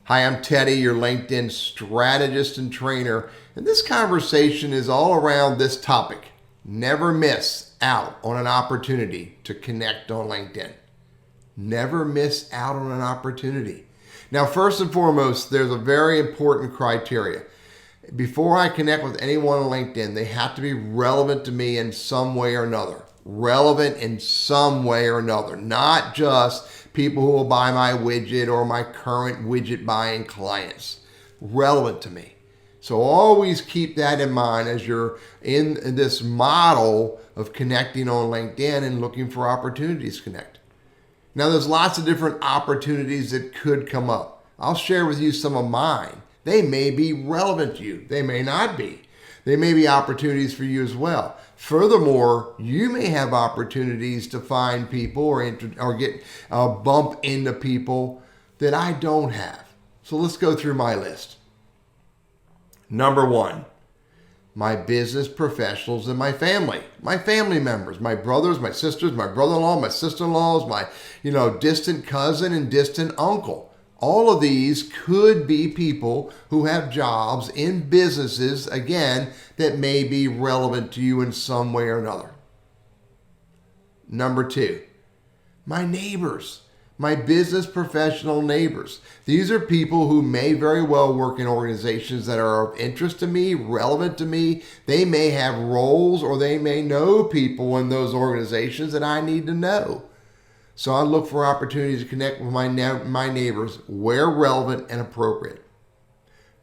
Hi, I'm Teddy, your LinkedIn strategist and trainer, and this conversation is all around this topic. Never miss out on an opportunity to connect on LinkedIn. Never miss out on an opportunity. Now, first and foremost, there's a very important criteria. Before I connect with anyone on LinkedIn, they have to be relevant to me in some way or another. Relevant in some way or another, not just people who will buy my widget or my current widget buying clients. Relevant to me. So always keep that in mind as you're in this model of connecting on LinkedIn and looking for opportunities to connect. Now, there's lots of different opportunities that could come up. I'll share with you some of mine. They may be relevant to you. They may not be. They may be opportunities for you as well. Furthermore, you may have opportunities to find people or get bump into people that I don't have. So let's go through my list. Number one, my business professionals and my family members, my brothers, my sisters, my brother-in-law, my sister-in-laws, my distant cousin and distant uncle. All of these could be people who have jobs in businesses, again, that may be relevant to you in some way or another. Number two, my neighbors, my business professional neighbors. These are people who may very well work in organizations that are of interest to me, relevant to me. They may have roles or they may know people in those organizations that I need to know. So I look for opportunities to connect with my neighbors where relevant and appropriate.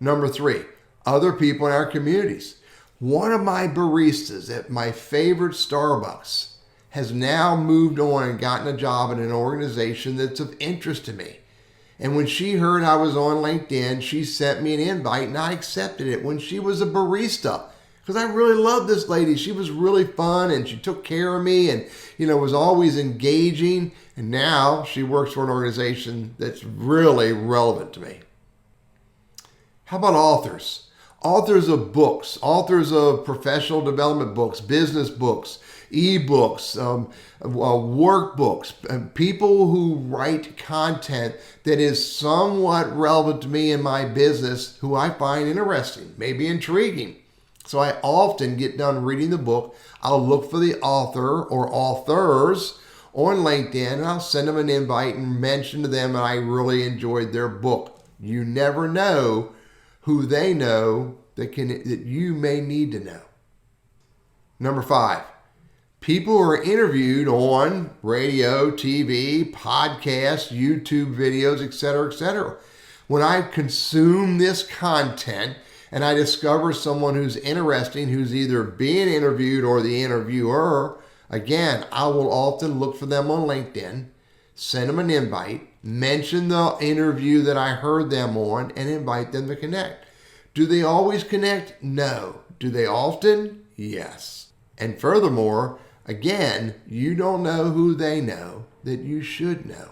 Number three, other people in our communities. One of my baristas at my favorite Starbucks has now moved on and gotten a job in an organization that's of interest to me. And when she heard I was on LinkedIn, she sent me an invite and I accepted it when she was a barista. Because I really loved this lady. She was really fun and she took care of me and, was always engaging. And now she works for an organization that's really relevant to me. How about authors? Authors of books, authors of professional development books, business books, ebooks, workbooks, people who write content that is somewhat relevant to me in my business who I find interesting, maybe intriguing. So I often get done reading the book. I'll look for the author or authors on LinkedIn and I'll send them an invite and mention to them that I really enjoyed their book. You never know who they know that you may need to know. Number five, people who are interviewed on radio, TV, podcasts, YouTube videos, etc., etc. When I consume this content, and I discover someone who's interesting, who's either being interviewed or the interviewer, again, I will often look for them on LinkedIn, send them an invite, mention the interview that I heard them on, and invite them to connect. Do they always connect? No. Do they often? Yes. And furthermore, again, you don't know who they know that you should know.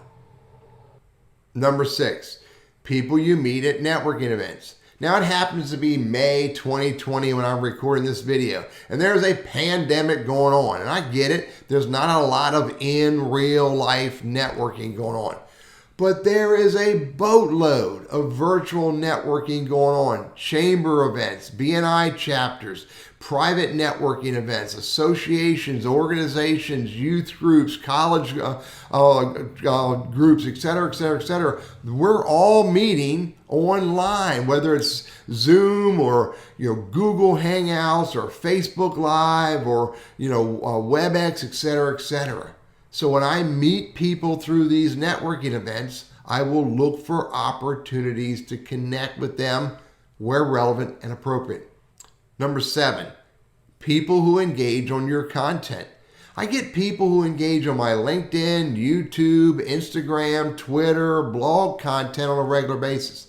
Number six, people you meet at networking events. Now, it happens to be May 2020 when I'm recording this video, and there's a pandemic going on, and I get it. There's not a lot of in real life networking going on, but there is a boatload of virtual networking going on. Chamber events, BNI chapters, private networking events, associations, organizations, youth groups, college groups, etc., etc., etc. We're all meeting online, whether it's Zoom or Google Hangouts or Facebook Live or WebEx, etc., etc. So when I meet people through these networking events, I will look for opportunities to connect with them where relevant and appropriate. Number seven, people who engage on your content. I get people who engage on my LinkedIn, YouTube, Instagram, Twitter, blog content on a regular basis.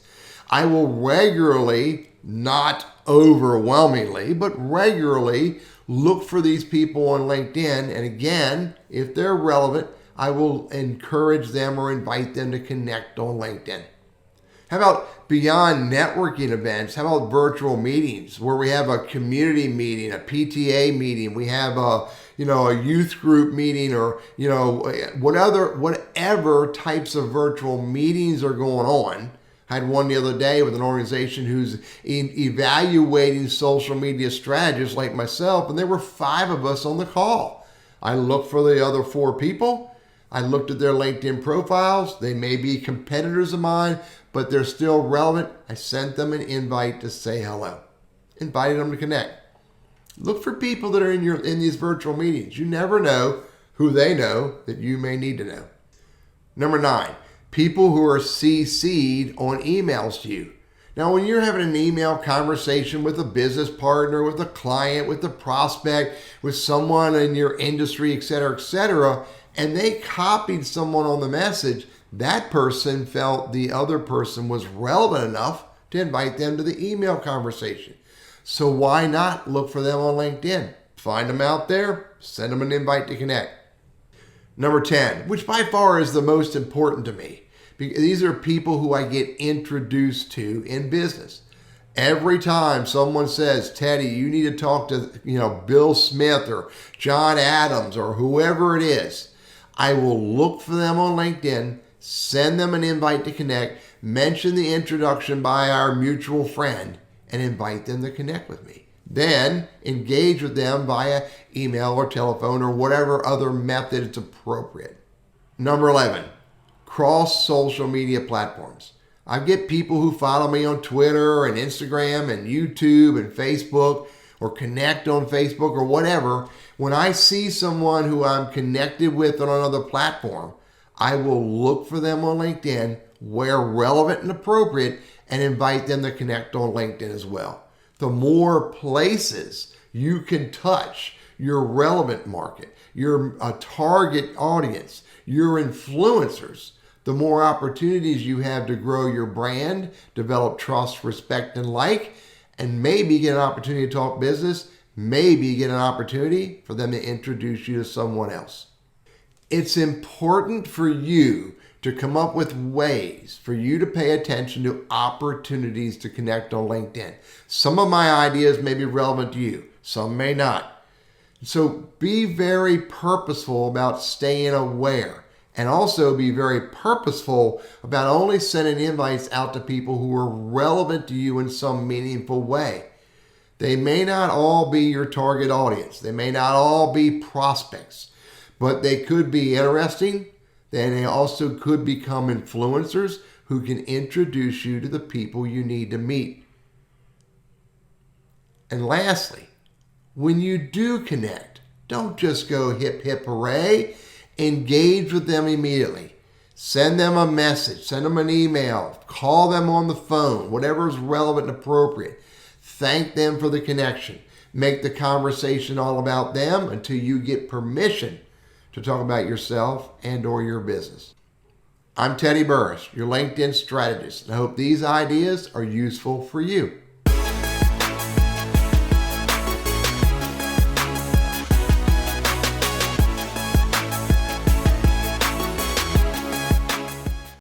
I will regularly, not overwhelmingly, but regularly look for these people on LinkedIn. And again, if they're relevant, I will encourage them or invite them to connect on LinkedIn. How about beyond networking events? How about virtual meetings where we have a community meeting, a PTA meeting, we have a youth group meeting, or whatever types of virtual meetings are going on. I had one the other day with an organization who's evaluating social media strategists like myself, and there were 5 of us on the call. I looked for the other 4 people. I looked at their LinkedIn profiles. They may be competitors of mine, but they're still relevant. I sent them an invite to say hello. Invited them to connect. Look for people that are in these virtual meetings. You never know who they know that you may need to know. Number 9, people who are CC'd on emails to you. Now, when you're having an email conversation with a business partner, with a client, with a prospect, with someone in your industry, etc., and they copied someone on the message, that person felt the other person was relevant enough to invite them to the email conversation. So why not look for them on LinkedIn? Find them out there, send them an invite to connect. Number 10, which by far is the most important to me, because these are people who I get introduced to in business. Every time someone says, Teddy, you need to talk to Bill Smith or John Adams or whoever it is, I will look for them on LinkedIn, send them an invite to connect, mention the introduction by our mutual friend, and invite them to connect with me. Then engage with them via email or telephone or whatever other method is appropriate. Number 11, cross social media platforms. I get people who follow me on Twitter and Instagram and YouTube and Facebook or connect on Facebook or whatever. When I see someone who I'm connected with on another platform, I will look for them on LinkedIn where relevant and appropriate and invite them to connect on LinkedIn as well. The more places you can touch your relevant market, your target audience, your influencers, the more opportunities you have to grow your brand, develop trust, respect, and like, and maybe get an opportunity to talk business, maybe get an opportunity for them to introduce you to someone else. It's important for you to come up with ways for you to pay attention to opportunities to connect on LinkedIn. Some of my ideas may be relevant to you, some may not. So be very purposeful about staying aware, and also be very purposeful about only sending invites out to people who are relevant to you in some meaningful way. They may not all be your target audience. They may not all be prospects, but they could be interesting. Then they also could become influencers who can introduce you to the people you need to meet. And lastly, when you do connect, don't just go hip, hip, hooray. Engage with them immediately. Send them a message, send them an email, call them on the phone, whatever is relevant and appropriate. Thank them for the connection. Make the conversation all about them until you get permission to talk about yourself and or your business. I'm Teddy Burriss, your LinkedIn strategist, and I hope these ideas are useful for you.